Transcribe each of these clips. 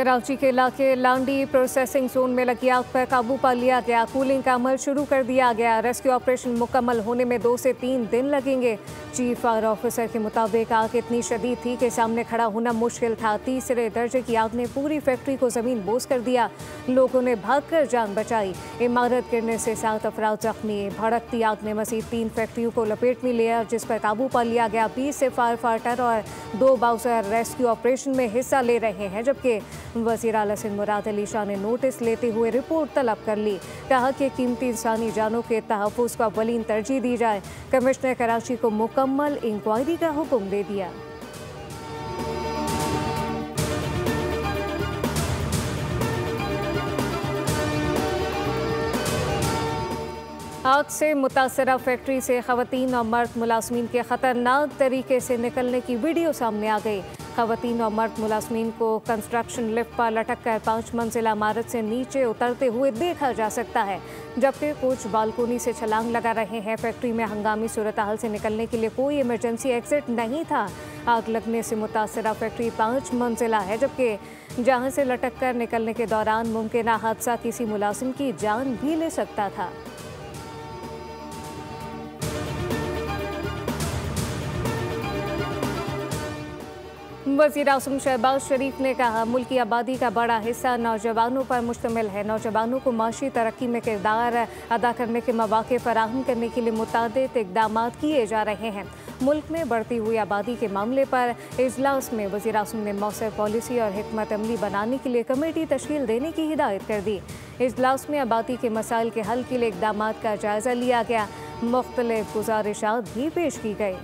कराची के इलाके लांडी processing zone में लगी आग पर काबू पा लिया गया। कूलिंग का अमल शुरू कर दिया गया। रेस्क्यू ऑपरेशन मुकम्मल होने में 2 से 3 दिन लगेंगे। चीफ फायर ऑफिसर के मुताबिक आग इतनी शदीद थी कि सामने खड़ा होना मुश्किल था। तीसरे दर्जे की आग ने पूरी फैक्ट्री को जमीन बोस कर दिया। लोगों ने भागकर जान बचाई। इमारत गिरने से 7 अफराद जख्मी। भड़कती आग ने मजीद 3 फैक्ट्रियों को लपेट में लिया, जिस पर काबू पा लिया गया। 20 से फायर फाइटर और 2 बाउजर रेस्क्यू ऑपरेशन में हिस्सा ले रहे हैं, जबकि वज़ीर आला सिंध मुराद अली शाह ने नोटिस लेते हुए रिपोर्ट तलब कर ली। कहा कि कीमती इंसानी जानों के तहफ़्फ़ुज़ को अव्वलीन तरजीह दी जाए। कमिश्नर कराची को मुकम्मल इंक्वायरी का हुक्म दे दिया। आग से मुतासरा फैक्ट्री से ख़वातीन और मर्द मुलाजमीन के ख़तरनाक तरीके से निकलने की वीडियो सामने आ गई। ख़वातीन और मर्द मुलाजमीन को कंस्ट्रक्शन लिफ्ट पर लटक कर 5 मंजिला इमारत से नीचे उतरते हुए देखा जा सकता है, जबकि कुछ बालकोनी से छलांग लगा रहे हैं। फैक्ट्री में हंगामी सूरत हाल से निकलने के लिए कोई इमरजेंसी एग्जिट नहीं था। आग लगने से मुतासरा फैक्ट्री 5 मंजिला है, जबकि जहां से लटक कर निकलने के दौरान मुमकिन हादसा किसी मुलाजिम की जान भी ले सकता था। वज़ीर आज़म शहबाज शरीफ ने कहा, मुल्क की आबादी का बड़ा हिस्सा नौजवानों पर मुश्तमिल है। नौजवानों को माशी तरक्की में किरदार अदा करने के मौके फराहम करने के लिए मुतअद्दिद इक़दाम किए जा रहे हैं। मुल्क में बढ़ती हुई आबादी के मामले पर इजलास में वज़ीर आज़म ने मौसर पॉलिसी और हिकमत अमली बनाने के लिए कमेटी तश्कील देने की हिदायत कर दी। इजलास में आबादी के मसाइल के हल के लिए इक़दाम का जायज़ा लिया गया। मुख्तलिफ गुज़ारिशात भी पेश की गई।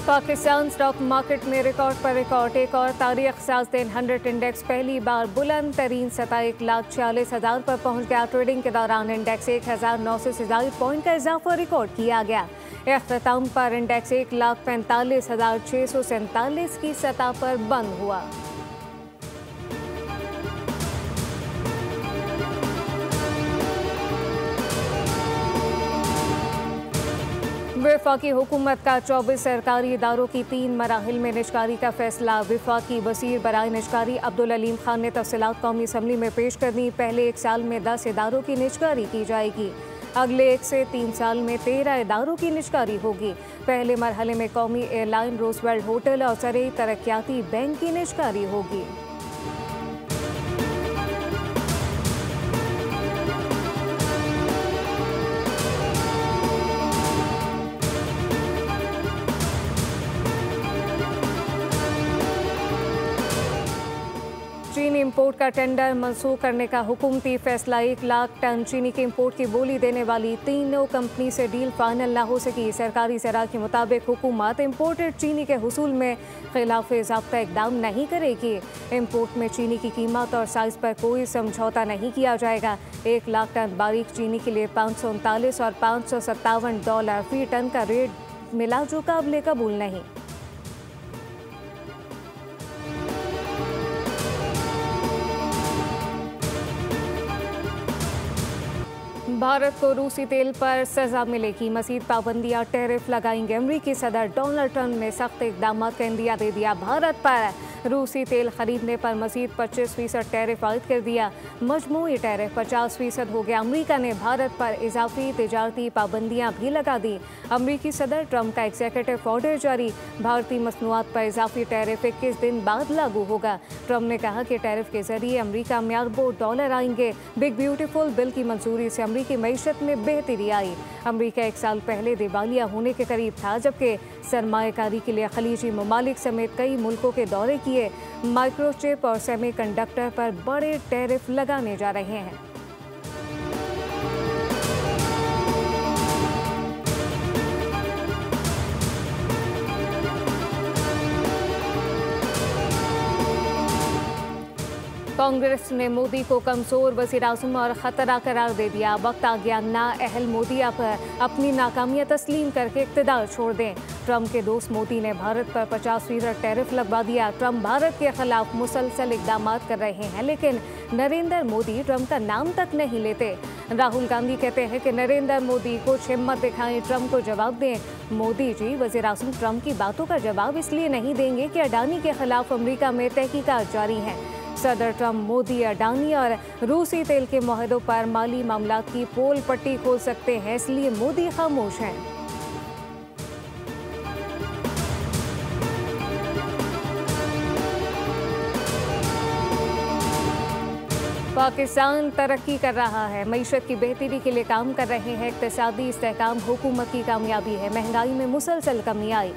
पाकिस्तान स्टॉक मार्केट में रिकॉर्ड पर रिकॉर्ड। एक और तारीख साज दिन 100 इंडेक्स पहली बार बुलंद तरीन सतह 1,46,000 पर पहुंच गया। ट्रेडिंग के दौरान इंडेक्स 1,900 से ज़ायद पॉइंट का इजाफा रिकॉर्ड किया गया। इख्तिताम पर इंडेक्स 1,45,647 की सतह पर बंद हुआ। वफाकी हुकूमत का 24 सरकारी इदारों की 3 मराहिल में निजकारी का फैसला। वफाकी वज़ीर बराए निजकारी अब्दुल अलीम खान ने तफसीलात कौमी असम्बली में पेश कर दी। पहले 1 साल में 10 इदारों की निजकारी की जाएगी। अगले 1 से 3 साल में 13 इदारों की निजकारी होगी। पहले मरहले में कौमी एयरलाइन, रोजवेल्ट होटल और ज़रई तरक्याती बैंक की निजकारी होगी। चीनी इंपोर्ट का टेंडर मनसूख करने का हुकूमती फैसला। 1 लाख टन चीनी के इंपोर्ट की बोली देने वाली तीनों कंपनी से डील फाइनल न हो सकी। सरकारी ज़राए के मुताबिक हुकूमत इंपोर्टेड चीनी के हुसूल में खिलाफ ज़ाब्ता इक़दाम नहीं करेगी। इंपोर्ट में चीनी की कीमत और साइज़ पर कोई समझौता नहीं किया जाएगा। 1 लाख टन बारीक चीनी के लिए $539 और $557 फी टन का रेट मिला, जो काबिल कबूल नहीं। भारत को रूसी तेल पर सजा मिलेगी। मज़ीद पाबंदियां, टैरिफ लगाएंगे। अमरीकी सदर डोनाल्ड ट्रंप ने सख्त इक़दाम का इंदिया दे दिया। भारत पर रूसी तेल खरीदने पर मज़ीद 25% टैरिफ आयद कर दिया। मजमूई टैरिफ 50% हो गया। अमरीका ने भारत पर इजाफी तिजारती पाबंदियां भी लगा दी। अमरीकी सदर ट्रंप का एग्जीक्यूटिव ऑर्डर जारी। भारतीय मसनूआत पर इजाफी टैरिफ 21 दिन बाद लागू होगा। ट्रंप ने कहा कि टैरिफ के जरिए अमरीका में अरबों डॉलर आएंगे। बिग ब्यूटीफुल बिल की मंजूरी से अमरीकी मईशत में बेहतरी आई। अमरीका 1 साल पहले दिवालिया होने के करीब था, जबकि सरमायाकारी के लिए खलीजी ममालिक समेत कई मुल्कों के दौरे किए। माइक्रोचिप और सेमीकंडक्टर पर बड़े टैरिफ लगाने जा रहे हैं। कांग्रेस ने मोदी को कमजोर वज़ीर-ए-आज़म और खतरा करार दे दिया। वक्त आ गया नाअहल मोदी अब अपनी नाकामियां तस्लीम करके इक़्तिदार छोड़ दें। ट्रंप के दोस्त मोदी ने भारत पर 50% टैरिफ लगवा दिया। ट्रंप भारत के खिलाफ मुसलसल इक़दाम कर रहे हैं, लेकिन नरेंद्र मोदी ट्रंप का नाम तक नहीं लेते। राहुल गांधी कहते हैं कि नरेंद्र मोदी कुछ हिम्मत दिखाएं, ट्रंप को जवाब दें। मोदी जी वज़ीर-ए-आज़म ट्रंप की बातों का जवाब इसलिए नहीं देंगे कि अडानी के खिलाफ अमेरिका में तहकीकात जारी हैं। सदर ट्रंप मोदी, अडानी और रूसी तेल के मुआहदों पर माली मामलात की पोल पट्टी खोल सकते हैं, इसलिए मोदी खामोश हैं। पाकिस्तान तरक्की कर रहा है, मईशत की बेहतरी के लिए काम कर रहे हैं। इक़्तिसादी इस्तेहकाम हुकूमत की कामयाबी है। महंगाई में मुसलसल कमी आई।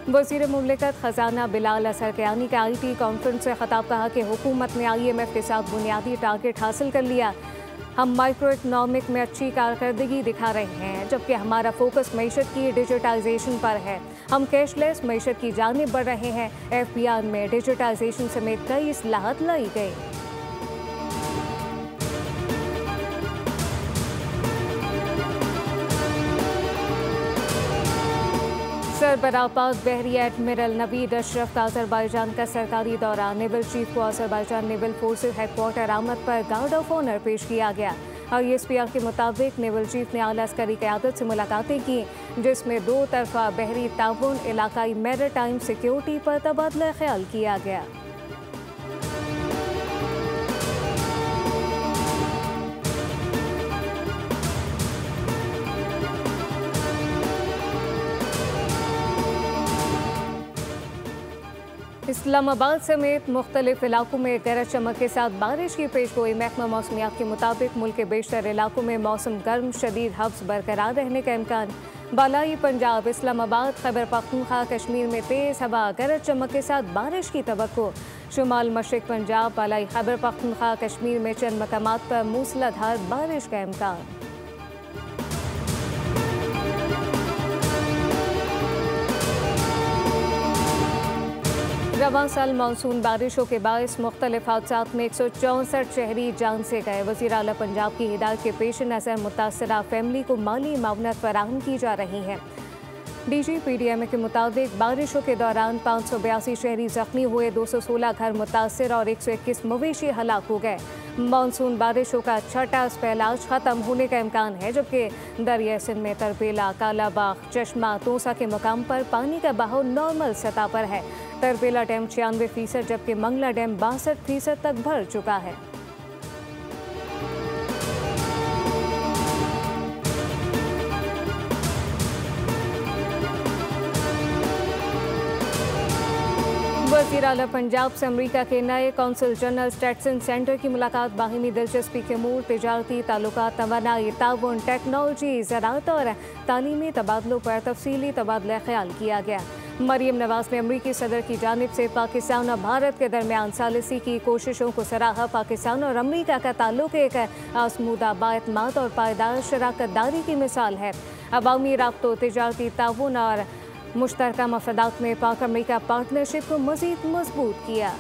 वज़ीर मुमलिकत ख़जाना बिलाल असर कियानी का IT कॉन्फ्रेंस से खिताब कहा कि हुकूमत ने IMF के साथ बुनियादी टारगेट हासिल कर लिया। हम माइक्रो इकनॉमिक में अच्छी कारकर्दगी दिखा रहे हैं, जबकि हमारा फोकस मईशत की डिजिटाइजेशन पर है। हम कैशलेस मईशत की जानिब बढ़ रहे हैं। FBR में डिजिटाइजेशन समेत कई इस्लाहत लाई गई। सरबराह पाक बहरी एडमिरल नवीद अशरफ का अज़रबैजान का सरकारी दौरा। नेवल चीफ को अज़रबैजान नेवल फोर्सेज हेडक्वार्टर आमद पर गार्ड ऑफ ऑनर पेश किया गया। ISPR के मुताबिक नेवल चीफ ने आला अस्करी क़यादत से मुलाकातें की, जिसमें 2 तरफ़ा बहरी ताउन, इलाकाई मैरीटाइम सिक्योरिटी पर तबादला ख्याल किया गया। इस्लामाबाद समेत मुख्तलिफ इलाकों में गरज चमक के साथ बारिश की पेशगोई। महकमा मौसमियात के मुताबिक मुल्क के बेशतर इलाकों में मौसम गर्म, शदीद हब्स बरकरार रहने का इम्कान। बालाई पंजाब, इस्लामाबाद, खैबर पख्तूनख्वा, कश्मीर में तेज़ हवा, गरज चमक के साथ बारिश की तवक्को। शुमाल मशरिक पंजाब, बालाई खैबर पख्तूनख्वा, कश्मीर में चंद मकामात पर मूसलाधार बारिश का इम्कान। रवां साल मानसून बारिशों के बायस मुख्तलिफ हादसात में 164 शहरी जान से गए। वज़ीर आला पंजाब की हिदायत के पेश नज़र मुतासरा फैमिली को माली मावनत फराहम की जा रही है। DG PDMA के मुताबिक बारिशों के दौरान 582 शहरी जख्मी हुए, 216 घर मुतासर और 121 मवेशी हलाक हो गए। मानसून बारिशों का छठा स्पेल आज ख़त्म होने का इम्कान है, जबकि दरिया सिंध में तरबेला, कालाबाग, चश्मा, तोसा के मकाम पर पानी का बहाव नॉर्मल सतह पर है। तरबेला डैम 96%, जबकि मंगला डैम 62% तक भर चुका है। वज़ीर आला पंजाब से अमरीका के नए कौंसल जनरल स्टेटसन सेंटर की मुलाकात। बाहिमी दिलचस्पी के अमूर, तिजारती ताल्लुकात, तवानाई, ताउन, टेक्नोलॉजी, ज़राअत और तालीमी तबादलों पर तफसीली तबादला ख्याल किया गया। मरियम नवाज ने अमरीकी सदर की जानिब से पाकिस्तान और भारत के दरमियान सालिसी की कोशिशों को सराहा। पाकिस्तान और अमरीका का ताल्लुक एक आसमूदा, बाएतमाद और पायदार शराकत दारी की मिसाल है। अवामी राब्तों, तिजारती ताउन और मुश्तरका मफादात में पाक अमरीका पार्टनरशिप को मज़ीद मजबूत किया।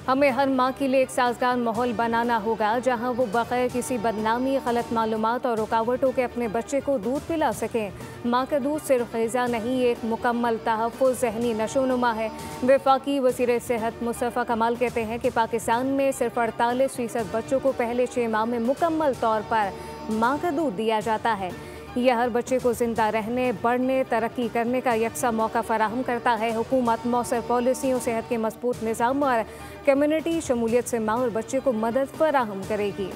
हमें हर माँ के लिए एक साजगार माहौल बनाना होगा, जहाँ वो बग़ैर किसी बदनामी, गलत मालूमात और रुकावटों के अपने बच्चे को दूध पिला सकें। माँ का दूध सिर्फ ग़िज़ा नहीं, एक मुकम्मल तहफ़्फ़ुज़, ज़हनी नशोनुमा है। वफ़ाकी वज़ीर सेहत मुस्तफ़ा कमाल कहते हैं कि पाकिस्तान में सिर्फ 48% बच्चों को पहले 6 माह में मुकम्मल तौर पर माँ का दूध दिया जाता है। यह हर बच्चे को जिंदा रहने, बढ़ने, तरक्की करने का यकसा मौका फराहम करता है। हुकूमत मौसर पॉलिसियों, सेहत के मजबूत निज़ाम और कम्युनिटी शमूलियत से माँ और बच्चे को मदद फराहम करेगी।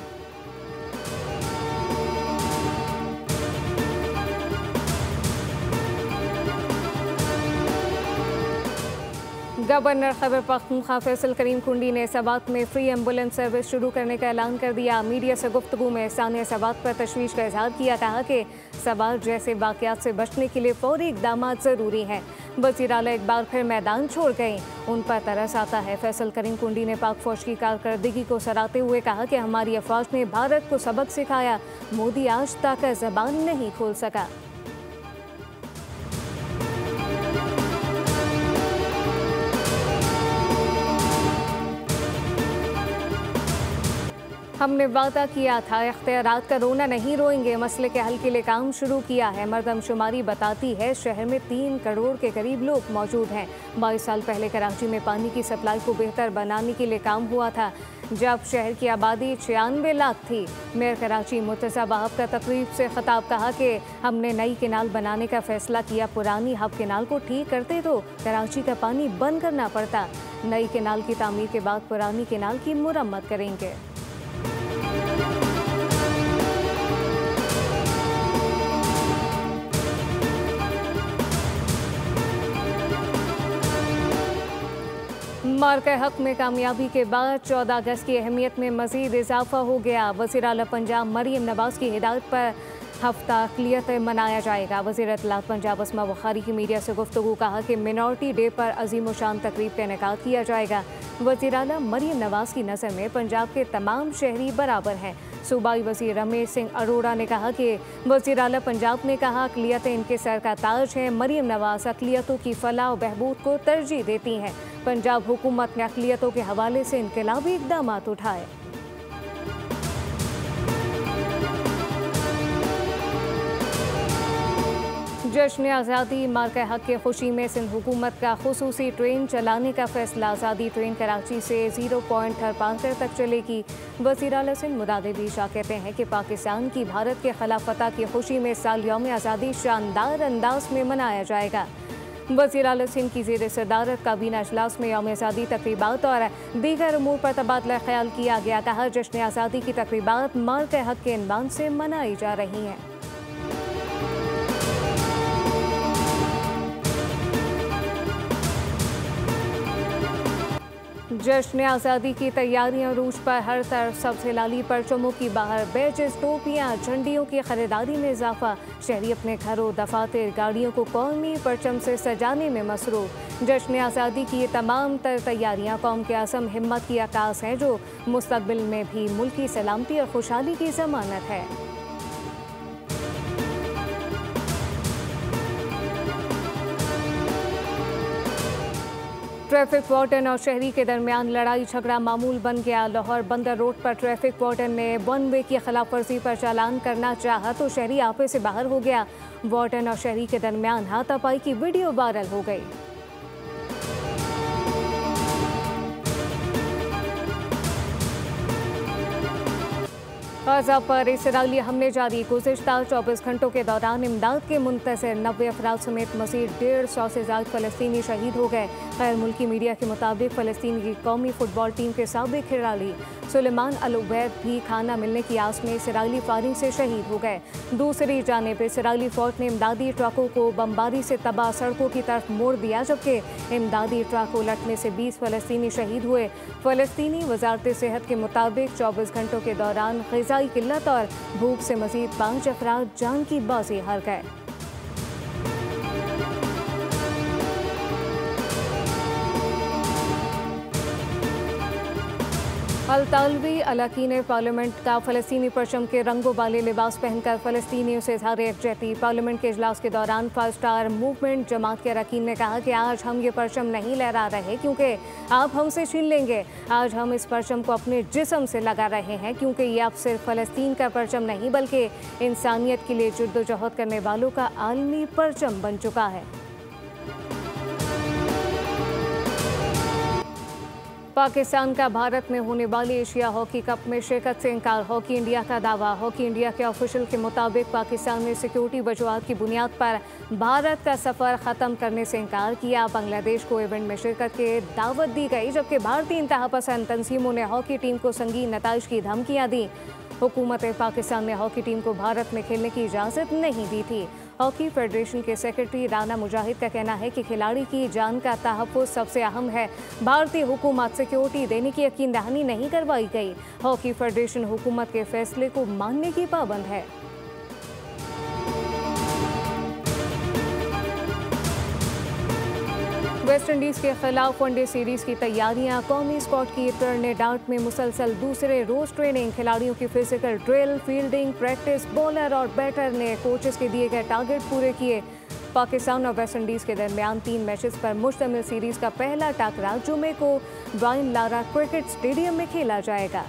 गवर्नर खैबर पख्तूनख्वा फैसल करीम कुंडी ने सवात में फ्री एम्बुलेंस सर्विस शुरू करने का ऐलान कर दिया। मीडिया से गुफ्तगू में सानिया सवात पर तशवीश का इजहार किया। कहा कि सवात जैसे वाक़यात से बचने के लिए फौरी इक़दाम ज़रूरी हैं। वज़ीर आला एक बार फिर मैदान छोड़ गए। उन पर तरस आता है। फैसल करीम कुंडी ने पाक फौज की कारकर्दगी को सराहते हुए कहा कि हमारी अफवाज ने भारत को सबक सिखाया, मोदी आज तक जबान नहीं खोल सका। हमने वादा किया था, इख्तियारात का रोना नहीं रोएंगे। मसले के हल के लिए काम शुरू किया है। मरदमशुमारी बताती है शहर में 3 करोड़ के करीब लोग मौजूद हैं। 22 साल पहले कराची में पानी की सप्लाई को बेहतर बनाने के लिए काम हुआ था, जब शहर की आबादी 96 लाख थी। मेयर कराची मुर्तज़ा वहाब का तकरीब से खिताब कहा कि हमने नई केनाल बनाने का फैसला किया। पुरानी हब केनाल को ठीक करते तो कराची का पानी बंद करना पड़ता। नई केनाल की तामीर के बाद पुरानी केनाल की मुरम्मत करेंगे। मार्के हक में कामयाबी के बाद 14 अगस्त की अहमियत में मज़ीद इजाफा हो गया। वज़ीर आला पंजाब मरियम नवाज़ की हिदायत पर हफ्ता अक़लियत मनाया जाएगा। वज़ीर इत्तलात पंजाब अस्मा बुखारी की मीडिया से गुफ्तगू कहा कि मिनॉरिटी डे पर अजीम शान तकरीब का इनेकाद किया जाएगा। वज़ीर आला मरियम नवाज़ की नज़र में पंजाब के तमाम शहरी बराबर हैं। सूबाई वज़ीर रमेश सिंह अरोड़ा ने कहा कि वज़ीर आला पंजाब ने कहा अक़लियतें इनके सर का ताज हैं। मरियम नवाज़ अक़लियतों की फलाह और बहबूद को तरजीह देती हैं। पंजाब हुकूमत ने अक़लियतों के हवाले से इनकलाबी इक़दामात उठाए। जश्न आज़ादी मार्के हक की खुशी में सिंध हुकूमत का खुसूसी ट्रेन चलाने का फैसला। आज़ादी ट्रेन कराची से 0 पॉइंट थरपाकर तक चलेगी। वज़ीर आला सिंध मुदादिर शाह कहते हैं कि पाकिस्तान की भारत के खिलाफ फतह की खुशी में साल यौम आज़ादी शानदार अंदाज में मनाया जाएगा। वज़ीर आला सिंध की ज़ेर सदारत काबीना अजलास में यौम आज़ादी तक़रीबात और दीगर उमूर पर तबादला ख्याल किया गया। कहा जश्न आज़ादी की तक़रीबात मार्के हक के इन्वान से मनाई जा रही हैं। जश्न आज़ादी की तैयारियां रूज पर हर तरफ सबसे लाली परचमों की बाहर बैजेस, टोपियां, झंडियों की खरीदारी में इजाफा। शहरी अपने घरों, दफातर, गाड़ियों को कौमी परचम से सजाने में मसरूफ। जश्न आज़ादी की ये तमाम तर तैयारियां कौम के आज़म हिम्मत की अक्कास हैं, जो मुस्तकबिल में भी मुल्क की सलामती और खुशहाली की ज़मानत है। ट्रैफिक वार्डन और शहरी के दरमियान लड़ाई झगड़ा मामूल बन गया। लाहौर बंदर रोड पर ट्रैफिक वार्डन ने 1 वे की खिलाफ वर्जी पर चालान करना चाहा तो शहरी आपे से बाहर हो गया। वार्डन और शहरी के दरमियान हाथापाई की वीडियो वायरल हो गई। गाज़ा पर इसराइली हमले जारी। गुज़िश्ता 24 घंटों के दौरान इमदाद के मुंतज़िर 90 अफराद समेत मज़ीद 150 से ज़ायद फ़लस्तीनी शहीद हो गए। गैर मुल्की मीडिया के मुताबिक फ़लस्तीन की कौमी फ़ुटबॉल टीम के साबिक़ खिलाड़ी सुलेमान अल उबैद भी खाना मिलने की आस में इसराइली फायरिंग से शहीद हो गए। दूसरी जानिब इसराइली फ़ौज ने इमदादी ट्रकों को बमबारी से तबाह सड़कों की तरफ मोड़ दिया, जबकि इमदादी ट्रक उलटने से 20 फ़लस्तीनी शहीद हुए। फ़लस्तीनी वज़ारत सेहत के मुताबिक 24 घंटों के दौरान ग़िज़ाई किल्लत और भूख से मज़ीद 5 अफराद जान की बाजी हार गए। अल-तालवी अलाकीन पार्लियामेंट का फ़लस्तीनी परचम के रंगों वाले लिबास पहनकर फ़लस्तीनियों से इज़हार यकजहती। पार्लियामेंट के इजलास के दौरान 5 स्टार मूवमेंट जमात के अरकान ने कहा कि आज हम ये परचम नहीं लहरा रहे क्योंकि आप हमसे छीन लेंगे। आज हम इस परचम को अपने जिस्म से लगा रहे हैं क्योंकि ये अब सिर्फ फ़लस्तीन का परचम नहीं बल्कि इंसानियत के लिए जद्दोजहद करने वालों का आलमी परचम बन चुका है। पाकिस्तान का भारत में होने वाली एशिया हॉकी कप में शिरकत से इनकार। हॉकी इंडिया का दावा। हॉकी इंडिया के ऑफिशियल के मुताबिक पाकिस्तान ने सिक्योरिटी वजूहात की बुनियाद पर भारत का सफ़र ख़त्म करने से इनकार किया। बांग्लादेश को इवेंट में शिरकत की दावत दी गई, जबकि भारतीय इंतहा पसंद तंजीमों ने हॉकी टीम को संगीन नताइज की धमकियाँ दी। हुकूमत पाकिस्तान ने हॉकी टीम को भारत में खेलने की इजाज़त नहीं दी थी। हॉकी फेडरेशन के सेक्रेटरी राना मुजाहिद का कहना है कि खिलाड़ी की जान का तहफ़्फ़ुज़ सबसे अहम है। भारतीय हुकूमत सिक्योरिटी देने की यकीन दहानी नहीं करवाई गई। हॉकी फेडरेशन हुकूमत के फैसले को मानने की पाबंद है। वेस्ट इंडीज के खिलाफ वनडे सीरीज की तैयारियां। कौमी स्क्वाड की टर्नेडाउट में मुसलसल दूसरे रोज ट्रेनिंग। खिलाड़ियों की physical drill, fielding practice. Bowler और बैटर ने कोचेस के दिए गए टारगेट पूरे किए। पाकिस्तान और वेस्ट इंडीज के दरमियान 3 मैचेस पर मुश्तमिल सीरीज का पहला टकरा जुमे को ब्रायन लारा क्रिकेट स्टेडियम में खेला जाएगा।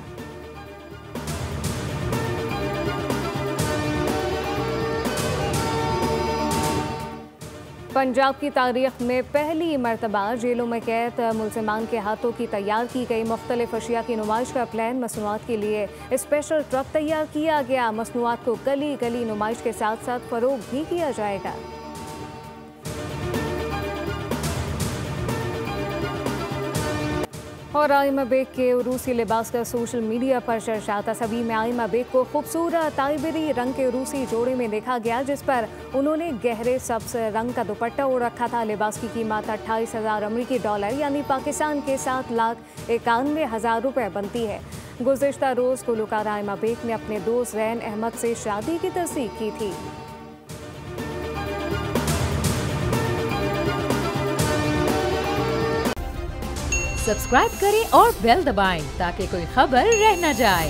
पंजाब की तारीख में पहली मरतबा जेलों में कैद मुलजिमान के हाथों की तैयार की गई मुख्तलिफ अशिया की नुमाइश का प्लान। मसनूआत के लिए स्पेशल ट्रक तैयार किया गया। मसनूआत को गली गली नुमाइश के साथ साथ फरोग भी किया जाएगा। और आइमा बेग के रूसी लिबास का सोशल मीडिया पर चर्चा। तस्वीर में आइमा बेग को खूबसूरत आइवरी रंग के रूसी जोड़े में देखा गया, जिस पर उन्होंने गहरे सब्ज रंग का दुपट्टा ओढ़ रखा था। लिबास की कीमत 28,000 अमरीकी डॉलर यानी पाकिस्तान के 7,91,000 रुपये बनती है। गुज़िश्ता रोज़ गुलकारा आइमा बेग ने अपने दोस्त रैन अहमद से शादी की तस्दीक की थी। सब्सक्राइब करें और बेल दबाएं ताकि कोई खबर रह न जाए।